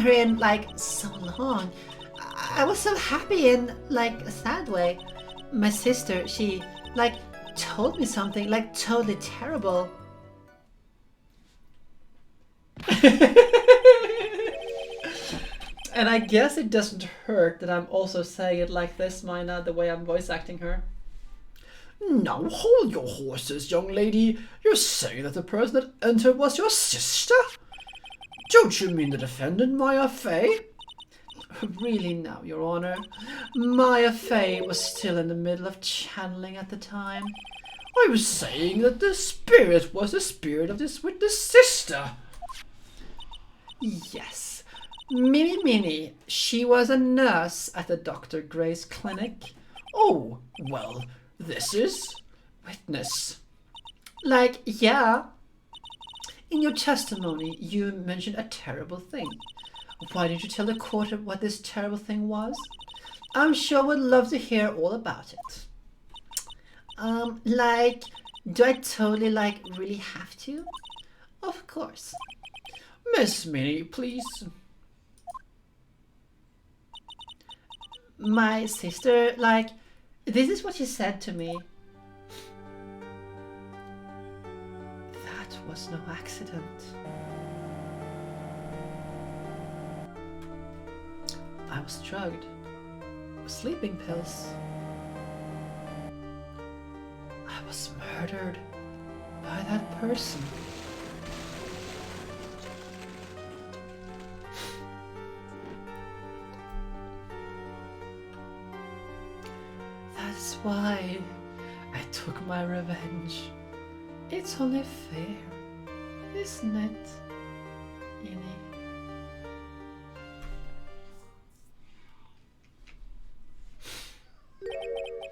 her in like so long. I was so happy in like a sad way. My sister, she like told me something like totally terrible. And I guess it doesn't hurt that I'm also saying it like this, Mina, the way I'm voice acting her. Now hold your horses, young lady. You're saying that the person that entered was your sister? Don't you mean the defendant, Maya Fey? Really now, Your Honor. Maya Fey was still in the middle of channeling at the time. I was saying that the spirit was the spirit of this witness' sister. Yes. Minnie, she was a nurse at the Dr. Gray's clinic. Oh, well, this is witness. Like, yeah. In your testimony, you mentioned a terrible thing. Why didn't you tell the court what this terrible thing was? I'm sure would love to hear all about it. Like, do I totally, like, really have to? Of course. Miss Minnie, please. My sister, like, this is what she said to me. That was no accident. I was drugged. Sleeping pills. I was murdered by that person. That's why I took my revenge. It's only fair, isn't it, Innie?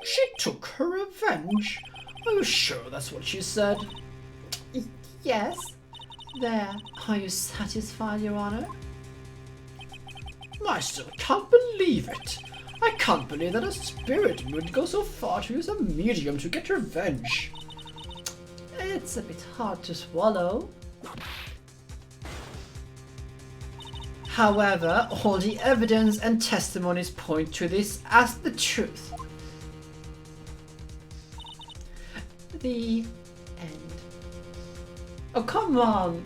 She took her revenge? Are you sure that's what she said? Yes. There. Are you satisfied, Your Honor? I still can't believe it. I can't believe that a spirit would go so far to use a medium to get revenge. It's a bit hard to swallow. However, all the evidence and testimonies point to this as the truth. The end. Oh, come on!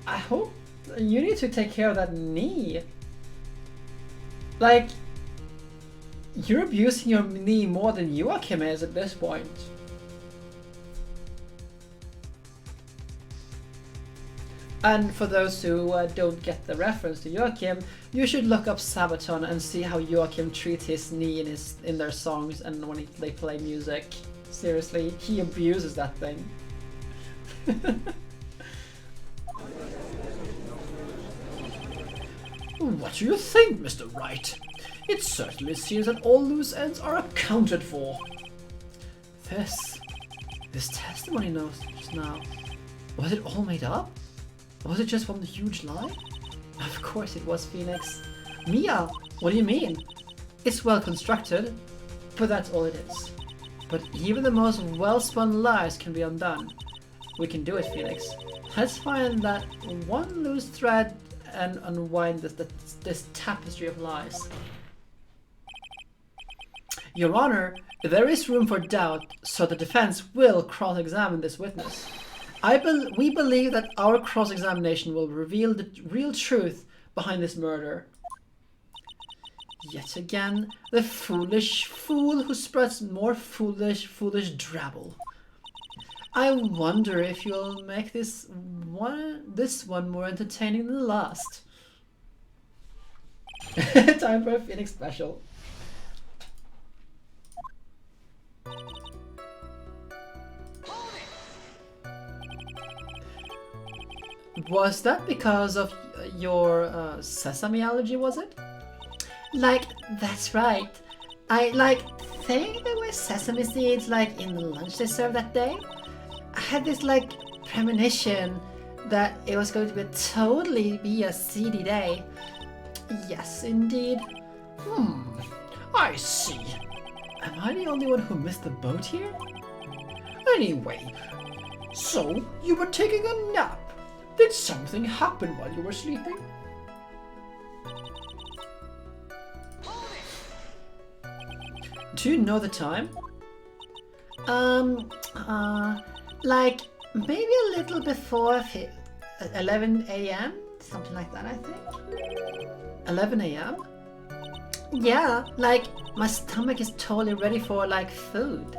I hope you need to take care of that knee. Like, you're abusing your knee more than Joachim is at this point. And for those who don't get the reference to Joachim, you should look up Sabaton and see how Joachim treats his knee in their songs and when they play music. Seriously, he abuses that thing. What do you think, Mr. Wright? It certainly seems that all loose ends are accounted for. This testimony note just now, was it all made up? Was it just one huge lie? Of course it was, FeyNix. Mia, what do you mean? It's well constructed, but that's all it is. But even the most well-spun lies can be undone. We can do it, FeyNix. Let's find that one loose thread and unwind this tapestry of lies. Your Honor, there is room for doubt, so the defense will cross-examine this witness. We believe that our cross-examination will reveal the real truth behind this murder. Yet again, the foolish fool who spreads more foolish drabble. I wonder if you'll make this one more entertaining than the last. Time for a FeyNix special. Was that because of your sesame allergy, was it? Like, that's right. I think there were sesame seeds like in the lunch they served that day. I had this like premonition that it was going to totally be a seedy day. Yes, indeed. I see. Am I the only one who missed the boat here? Anyway, so you were taking a nap. Did something happen while you were sleeping? Do you know the time? Like maybe a little before 11 a.m. Something like that, I think. 11 a.m.? Yeah, like my stomach is totally ready for like food.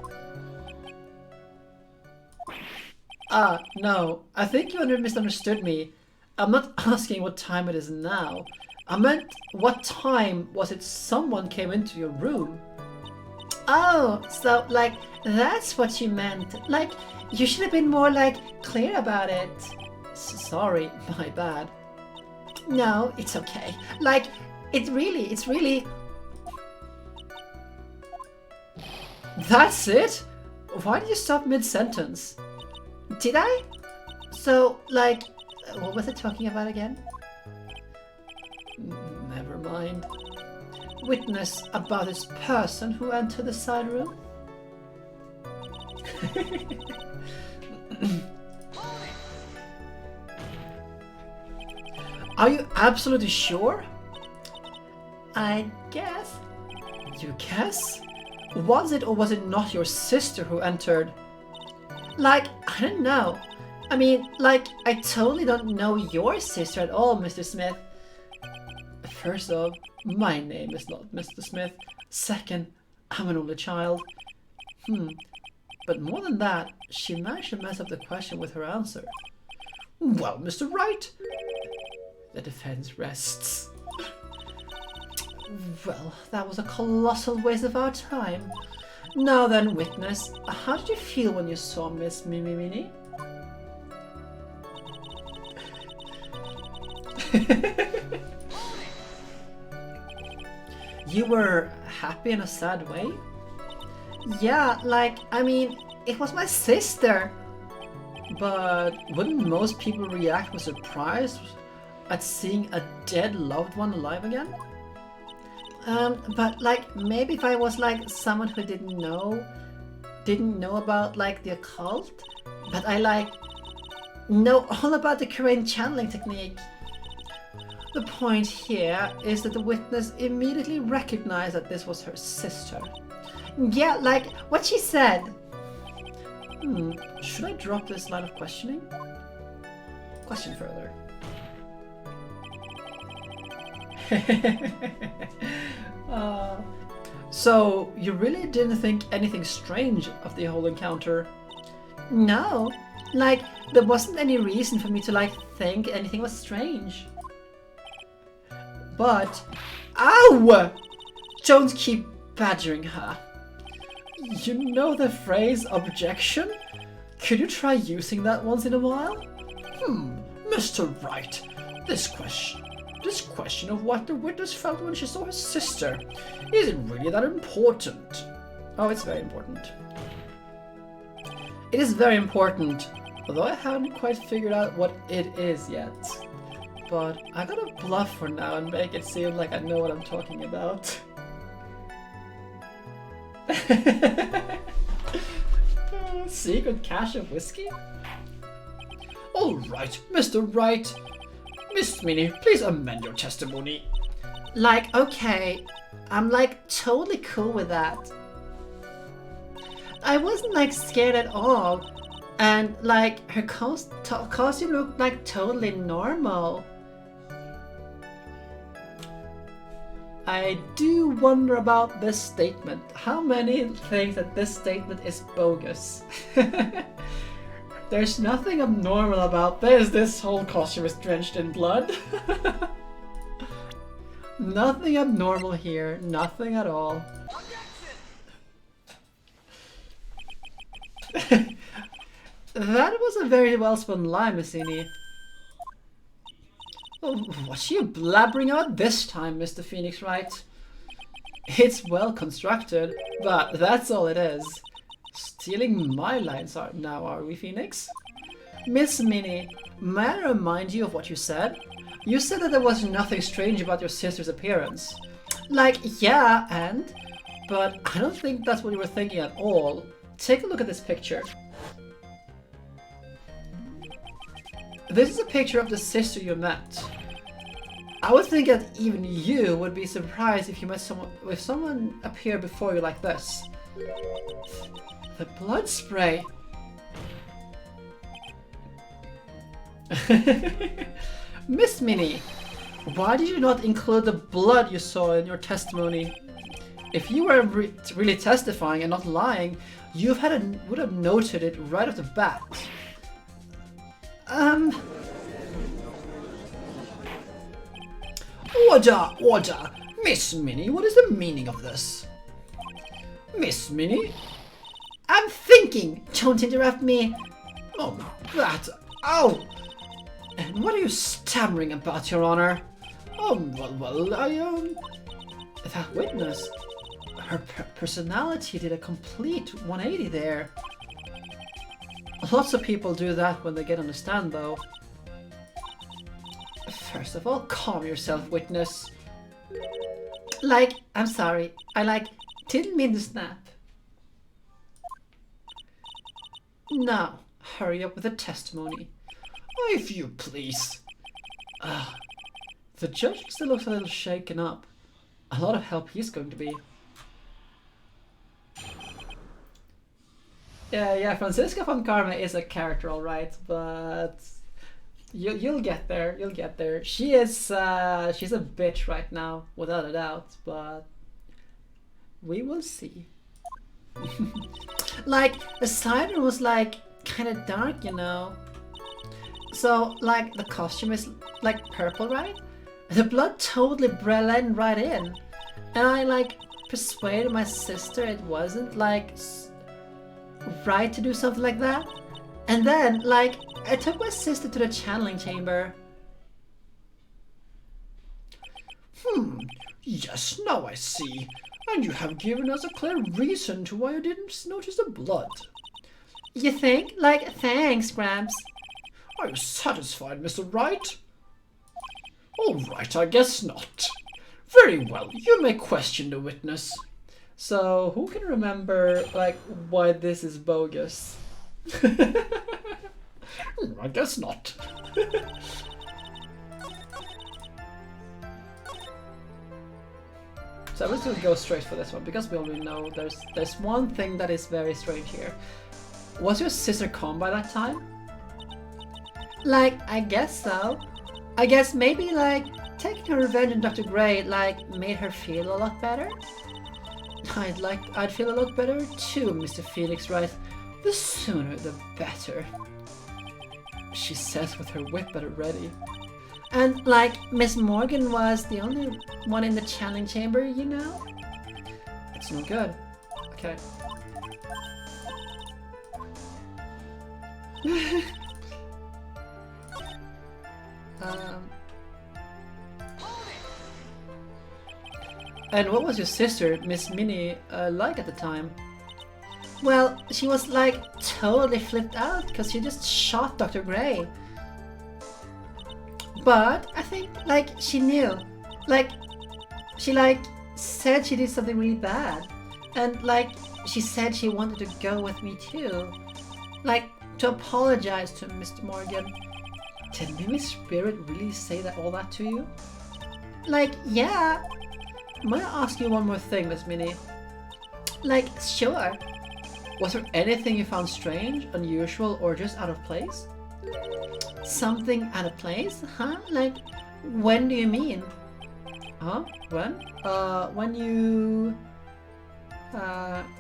No, I think you misunderstood me. I'm not asking what time it is now. I meant what time was it someone came into your room? Oh, so like that's what you meant. Like you should have been more like clear about it. Sorry, my bad. No, it's okay. Like it's really. That's it? Why did you stop mid-sentence? Did I? So, like, what was it talking about again? Never mind. Witness about this person who entered the side room? Are you absolutely sure? I guess. You guess? Was it or was it not your sister who entered? Like, I don't know. I mean, like, I totally don't know your sister at all, Mr. Smith. First off, my name is not Mr. Smith. Second, I'm an only child. But more than that, she managed to mess up the question with her answer. Well, Mr. Wright, the defense rests. Well, that was a colossal waste of our time. Now then, witness, how did you feel when you saw Miss Mimi Minnie? You were happy in a sad way? Yeah, like, I mean, it was my sister. But wouldn't most people react with surprise at seeing a dead loved one alive again? But like, maybe if I was like someone who didn't know about like the occult, but I like know all about the Korean channeling technique. The point here is that the witness immediately recognized that this was her sister. Yeah, like what she said. Should I drop this line of questioning? Question further. So you really didn't think anything strange of the whole encounter? No, like there wasn't any reason for me to like think anything was strange. But, ow! Don't keep badgering her. You know the phrase objection? Could you try using that once in a while? Mr. Wright, this question of what the witness felt when she saw her sister, is it really that important? Oh, it's very important. It is very important, although I haven't quite figured out what it is yet. But I gotta bluff for now and make it seem like I know what I'm talking about. Secret cache of whiskey? Alright, Mr. Wright. Miss Minnie, please amend your testimony. Like, okay, I'm like totally cool with that. I wasn't like scared at all. And like her costume looked like totally normal. I do wonder about this statement. How many think that this statement is bogus? There's nothing abnormal about this. This whole costume is drenched in blood. Nothing abnormal here. Nothing at all. That was a very well spun line, Missini. Oh, what's you blabbering about this time, Mr. FeyNix, Wright? It's well constructed, but that's all it is. Stealing my lines now, are we, FeyNix? Miss Minnie, may I remind you of what you said? You said that there was nothing strange about your sister's appearance. Like, yeah, and? But I don't think that's what you were thinking at all. Take a look at this picture. This is a picture of the sister you met. I would think that even you would be surprised if you met someone appear before you like this. The blood spray. Miss Minnie, why did you not include the blood you saw in your testimony? If you were really testifying and not lying, you would have noted it right off the bat. Order! Miss Minnie, what is the meaning of this? Miss Minnie? I'm thinking! Don't interrupt me! Oh, that... Ow! And what are you stammering about, Your Honor? That witness... Her personality did a complete 180 there. Lots of people do that when they get on the stand, though. First of all, calm yourself, witness. I'm sorry. Didn't mean to snap. Now, hurry up with the testimony. If you please. The judge still looks a little shaken up. A lot of help he's going to be. Yeah, Franziska von Karma is a character, alright, but you'll get there. You'll get there. She's a bitch right now, without a doubt, but we will see. The siren was kind of dark, you know. So the costume is purple, right? The blood totally blended right in, and I persuaded my sister it wasn't right to do something like that. And then I took my sister to the channeling chamber. Yes, now I see. And you have given us a clear reason to why you didn't notice the blood. You think? Thanks, Gramps. Are you satisfied, Mr. Wright? All right, I guess not. Very well, you may question the witness. So, who can remember, why this is bogus? I guess not. So I'm just gonna go straight for this one, because we already know there's one thing that is very strange here. Was your sister calm by that time? I guess so. I guess maybe, taking her revenge on Dr. Gray, made her feel a lot better? I'd feel a lot better too, Mr. FeyNix, right? The sooner the better. She says with her whip at her ready. And, Miss Morgan was the only one in the channeling chamber, you know? It's no good. Okay. And what was your sister, Miss Minnie, like at the time? Well, she was totally flipped out because she just shot Dr. Gray. But I think she knew. She said she did something really bad. And she said she wanted to go with me too. To apologize to Mr. Morgan. Did Mimi's spirit really say all that to you? Yeah. Might I ask you one more thing, Miss Minnie? Sure. Was there anything you found strange, unusual, or just out of place? Something out of place? Huh? When do you mean? Huh? When? When you...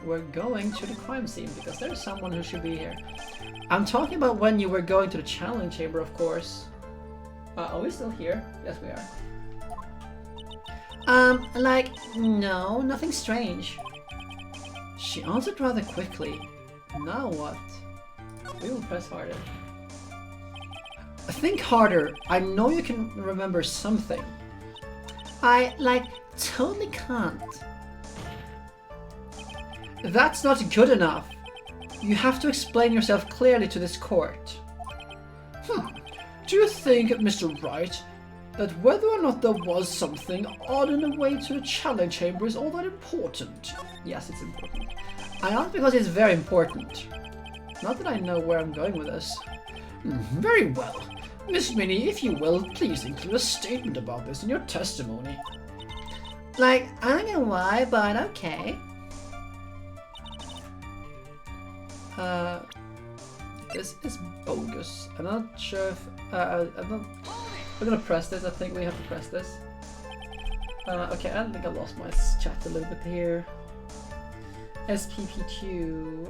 were going to the crime scene, because there's someone who should be here. I'm talking about when you were going to the channeling chamber, of course. Are we still here? Yes, we are. No, nothing strange. She answered rather quickly. Now what? We will press harder. Think harder. I know you can remember something. I, totally can't. That's not good enough. You have to explain yourself clearly to this court. Do you think, Mr. Wright, that whether or not there was something odd in the way to the channeling chamber is all that important? Yes, it's important. I ask because it's very important. Not that I know where I'm going with this. Very well. Miss Minnie, if you will, please include a statement about this in your testimony. Like, I don't know why, but okay. This is bogus. I'm not sure if we're gonna press this. I think we have to press this. Okay, I think I lost my chat a little bit here. SPP2.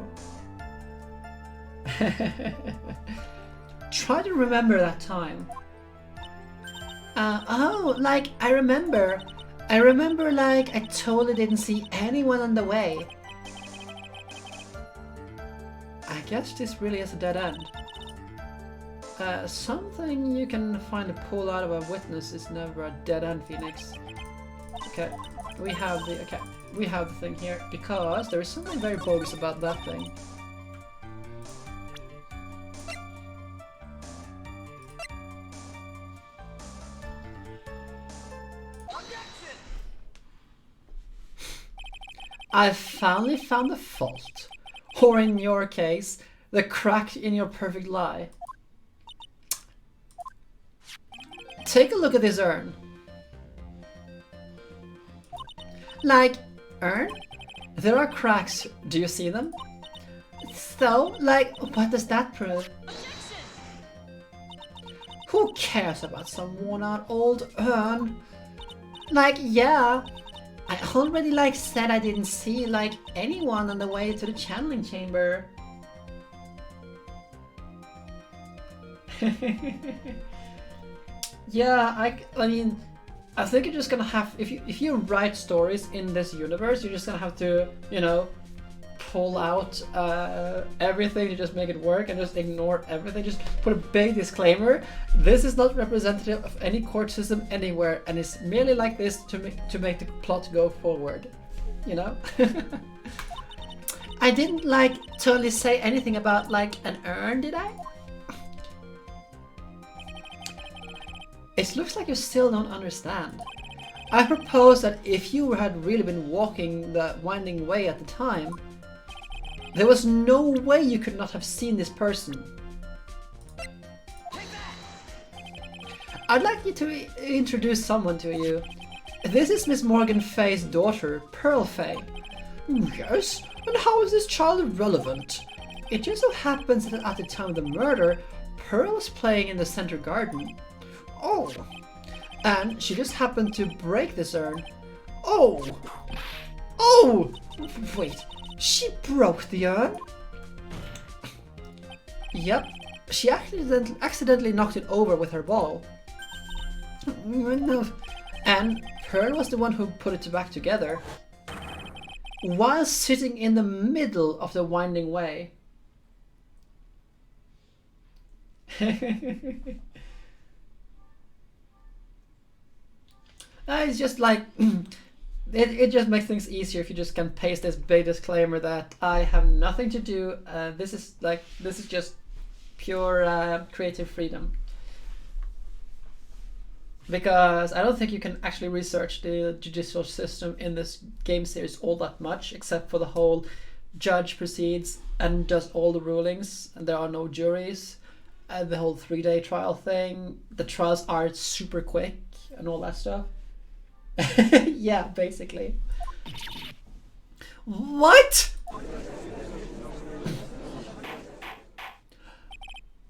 Try to remember that time. Oh, like I remember like I totally didn't see anyone on the way. I guess this really is a dead end. Something you can find a pull out of a witness is never a dead end, FeyNix. Okay, we have the thing here because there is something very bogus about that thing. I finally found the fault, or in your case, the crack in your perfect lie. Take a look at this urn. Like, urn? There are cracks, do you see them? So, like, what does that prove? Who cares about some worn out old urn? Like, yeah. I already like said I didn't see like anyone on the way to the channeling chamber. Yeah, I mean, I think you're just gonna have if you write stories in this universe, you're just gonna have to, you know, pull out everything to just make it work and just ignore everything. Just put a big disclaimer. This is not representative of any court system anywhere, and it's merely like this to make the plot go forward. You know. I didn't like totally say anything about like an urn, did I? It looks like you still don't understand. I propose that if you had really been walking the winding way at the time, there was no way you could not have seen this person. I'd like you to introduce someone to you. This is Miss Morgan Fey's daughter, Pearl Fey. Yes? And how is this child relevant? It just so happens that at the time of the murder, Pearl was playing in the center garden. Oh. And she just happened to break this urn. Oh! Oh! Wait. She broke the urn? Yep, she accidentally knocked it over with her ball. And Pearl was the one who put it back together, while sitting in the middle of the winding way. It's just like... It just makes things easier if you just can paste this big disclaimer that I have nothing to do. This is just pure creative freedom. Because I don't think you can actually research the judicial system in this game series all that much, except for the whole judge proceeds and does all the rulings, and there are no juries. The whole 3-day trial thing. The trials are super quick and all that stuff. Yeah, basically. What?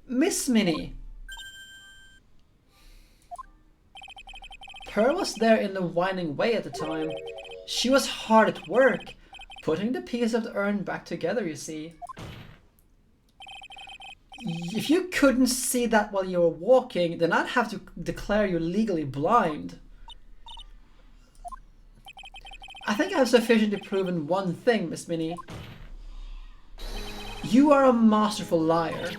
Miss Minnie. Pearl was there in the winding way at the time. She was hard at work, putting the pieces of the urn back together, you see. If you couldn't see that while you were walking, then I'd have to declare you legally blind. I think I have sufficiently proven one thing, Miss Minnie. You are a masterful liar.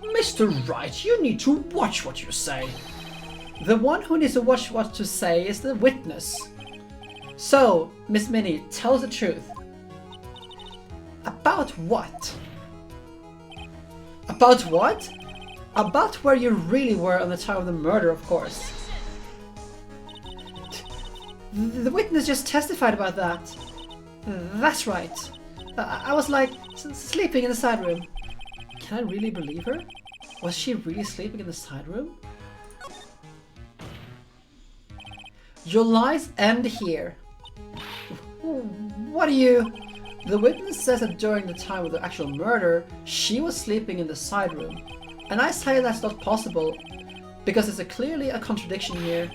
Mr. Wright, you need to watch what you say. The one who needs to watch what to say is the witness. So, Miss Minnie, tell us the truth. About what? About what? About where you really were on the time of the murder, of course. The witness just testified about that. That's right. I was like sleeping in the side room. Can I really believe her? Was she really sleeping in the side room? Your lies end here. What are you... The witness says that during the time of the actual murder, she was sleeping in the side room. And I say that's not possible, because there's clearly a contradiction here.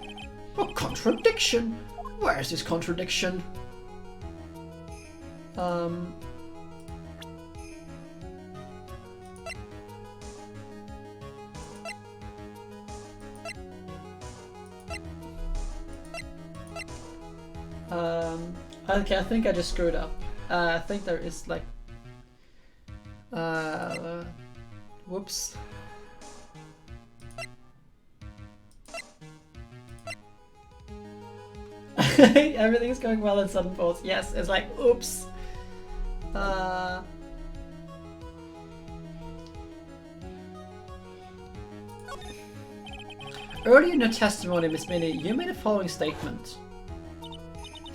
A contradiction? Where's this contradiction? Okay, I think I just screwed up. I think there is like... whoops. Everything's going well in sudden pause. Yes, it's like, oops. Earlier in your testimony, Miss Minnie, you made the following statement.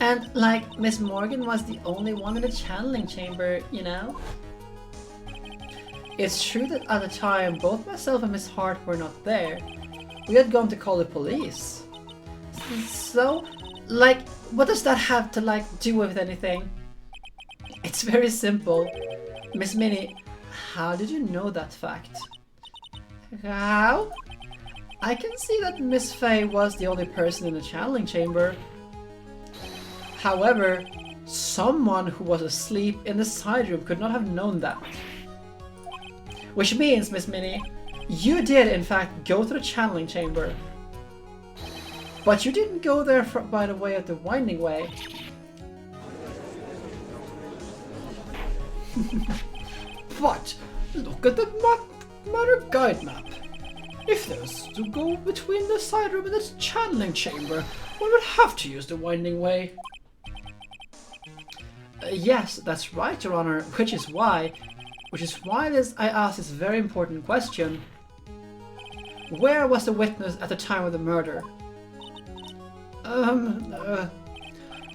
And, like, Miss Morgan was the only one in the channeling chamber, you know? It's true that at the time, both myself and Miss Hart were not there. We had gone to call the police. So, like, what does that have to, like, do with anything? It's very simple. Miss Minnie, how did you know that fact? How? I can see that Miss Fey was the only person in the channeling chamber. However, someone who was asleep in the side room could not have known that. Which means, Miss Minnie, you did in fact go to the channeling chamber. But you didn't go there by the way of the winding way. But look at the matter guide map. If there's to go between the side room and the channeling chamber, one would have to use the winding way. Yes, that's right, Your Honor, which is why I asked this very important question. Where was the witness at the time of the murder?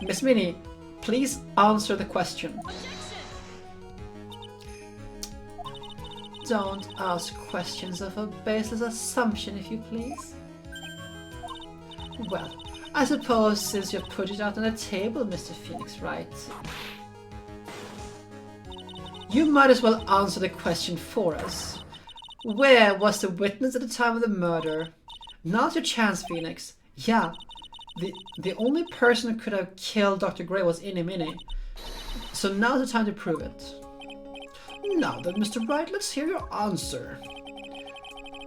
Miss Minnie, please answer the question. Don't ask questions of a baseless assumption, if you please. Well, I suppose since you put it out on the table, Mr. FeyNix, Wright, you might as well answer the question for us. Where was the witness at the time of the murder? Now's your chance, FeyNix. Yeah, the only person who could have killed Dr. Gray was Minnie. So now's the time to prove it. Now then, Mr. Wright, let's hear your answer.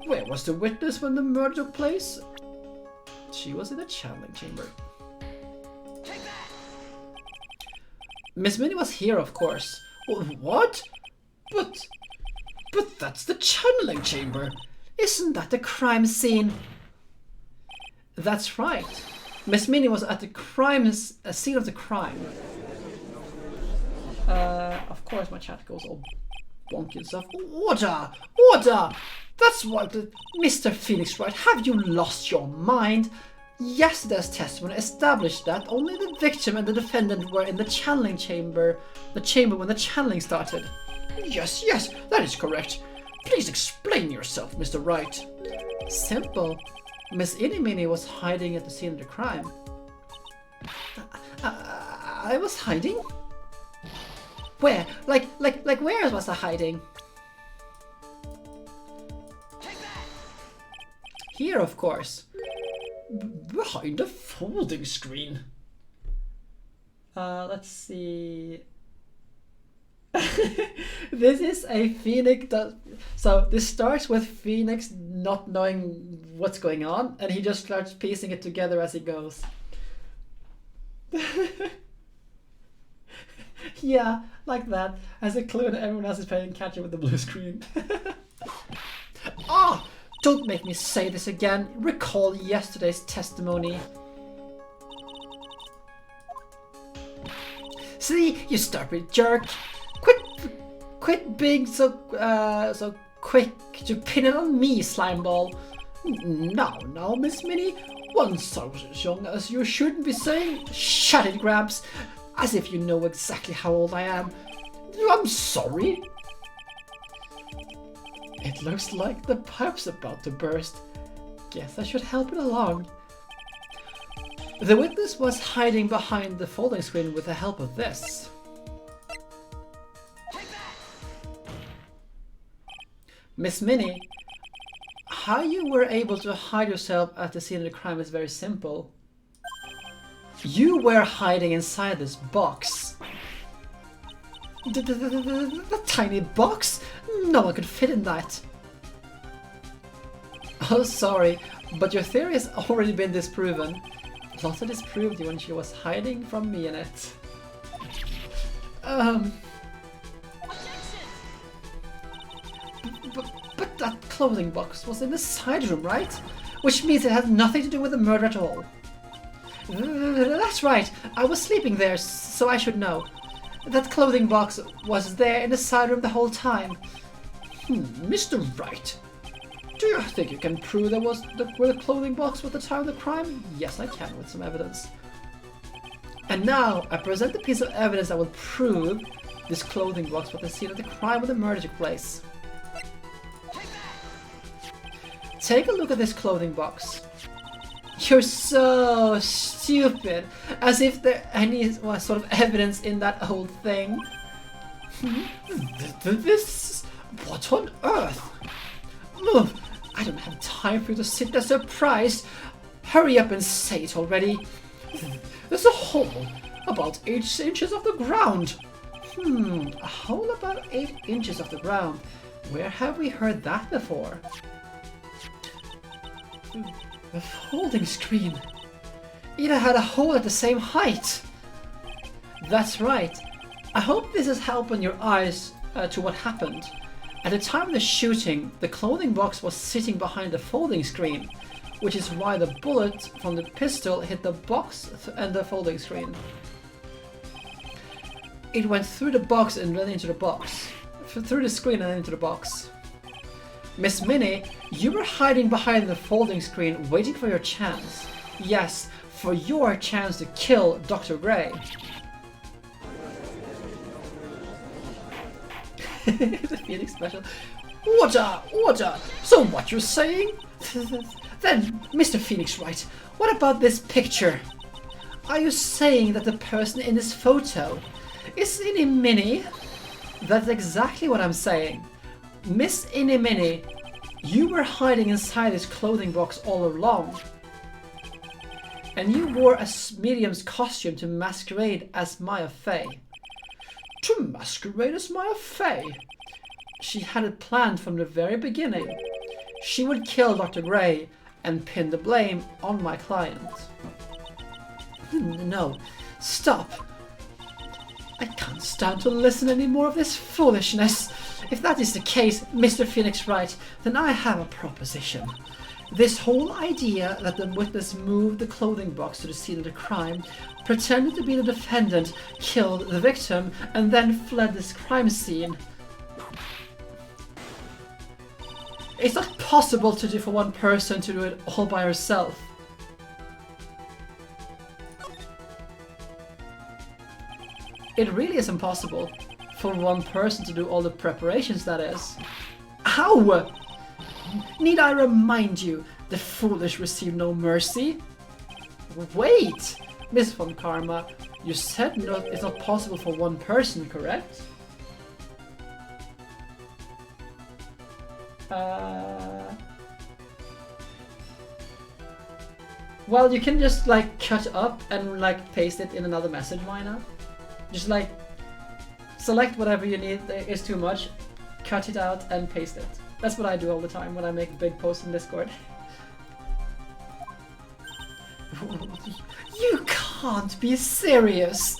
Where was the witness when the murder took place? She was in the channeling chamber. Miss Minnie was here, of course. What? But that's the channeling chamber. Isn't that the crime scene? That's right. Miss Minnie was at the scene of the crime. Of course my chat goes all bonky and stuff. Order! Order! That's what Mr. FeyNix, Wright, have you lost your mind? Yesterday's testimony established that only the victim and the defendant were in the channeling chamber. The chamber when the channeling started. Yes, that is correct. Please explain yourself, Mr. Wright. Simple. Miss Minnie was hiding at the scene of the crime. I was hiding? Where? Like where was I hiding? Here, of course. Behind a folding screen. Let's see. This is a FeyNix. So this starts with FeyNix not knowing what's going on, and he just starts piecing it together as he goes. Yeah, like that. As a clue that everyone else is playing catch up with the blue screen. Ah! Don't make me say this again. Recall yesterday's testimony. See, you stupid jerk. Quit being so quick to pin it on me, slimeball. Now, Miss Minnie. One so young as you shouldn't be saying. Shut it, Gramps. As if you know exactly how old I am. I'm sorry. It looks like the pipe's about to burst. Guess I should help it along. The witness was hiding behind the folding screen with the help of this. Miss Minnie, how you were able to hide yourself at the scene of the crime is very simple. You were hiding inside this box. The tiny box? No one could fit in that. Oh, sorry, but your theory has already been disproven. Lotta disproved you when she was hiding from me in it. But that clothing box was in the side room, right? Which means it had nothing to do with the murder at all. That's right, I was sleeping there, so I should know. That clothing box was there in the side room the whole time. Mr. Wright, do you think you can prove there was where the clothing box was at the time of the crime? Yes, I can, with some evidence. And now, I present the piece of evidence that will prove this clothing box was the scene of the crime where the murder took place. Take a look at this clothing box. You're so stupid, as if there any sort of evidence in that old thing. This... what on earth? Look, I don't have time for you to sit there surprised. Hurry up and say it already. There's a hole about 8 inches off the ground. A hole about 8 inches off the ground. Where have we heard that before? The folding screen. It had a hole at the same height. That's right. I hope this is helping your eyes to what happened. At the time of the shooting, the clothing box was sitting behind the folding screen, which is why the bullet from the pistol hit the box and the folding screen. It went through the box and then into the box. Through the screen and then into the box. Miss Minnie, you were hiding behind the folding screen waiting for your chance. Yes, for your chance to kill Dr. Gray. The FeyNix special. Order! So what you're saying? Then, Mr. FeyNix Wright, what about this picture? Are you saying that the person in this photo is Innie Minnie? That's exactly what I'm saying. Miss Innie Minnie, you were hiding inside this clothing box all along. And you wore a medium's costume to masquerade as Maya Fey. To masquerade as Maya Fey? She had it planned from the very beginning. She would kill Dr. Gray and pin the blame on my client. No, stop. I can't stand to listen any more of this foolishness. If that is the case, Mr. FeyNix Wright, then I have a proposition. This whole idea that the witness moved the clothing box to the scene of the crime, pretended to be the defendant, killed the victim, and then fled this crime scene. It's not possible to do for one person to do it all by herself. It really is impossible for one person to do all the preparations, that is. Ow! Need I remind you, the foolish receive no mercy? Wait! Miss Von Karma, you said no, it's not possible for one person, correct? Well, you can just like cut up and like paste it in another message, why not? Just like select whatever you need is too much, cut it out and paste it. That's what I do all the time when I make big posts in Discord. You can't be serious!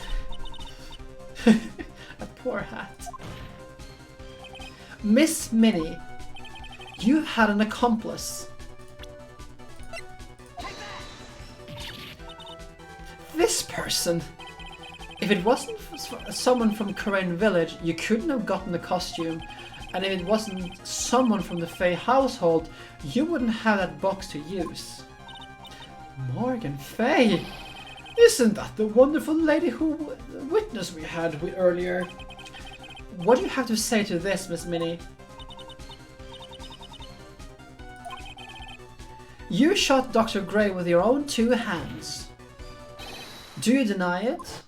A poor hat. Miss Minnie, you had an accomplice. This person. If it wasn't someone from Karen Village, you couldn't have gotten the costume. And if it wasn't someone from the Fey household, you wouldn't have that box to use. Morgan Fey! Isn't that the wonderful lady who witness we had earlier? What do you have to say to this, Miss Minnie? You shot Dr. Gray with your own 2 hands. Do you deny it?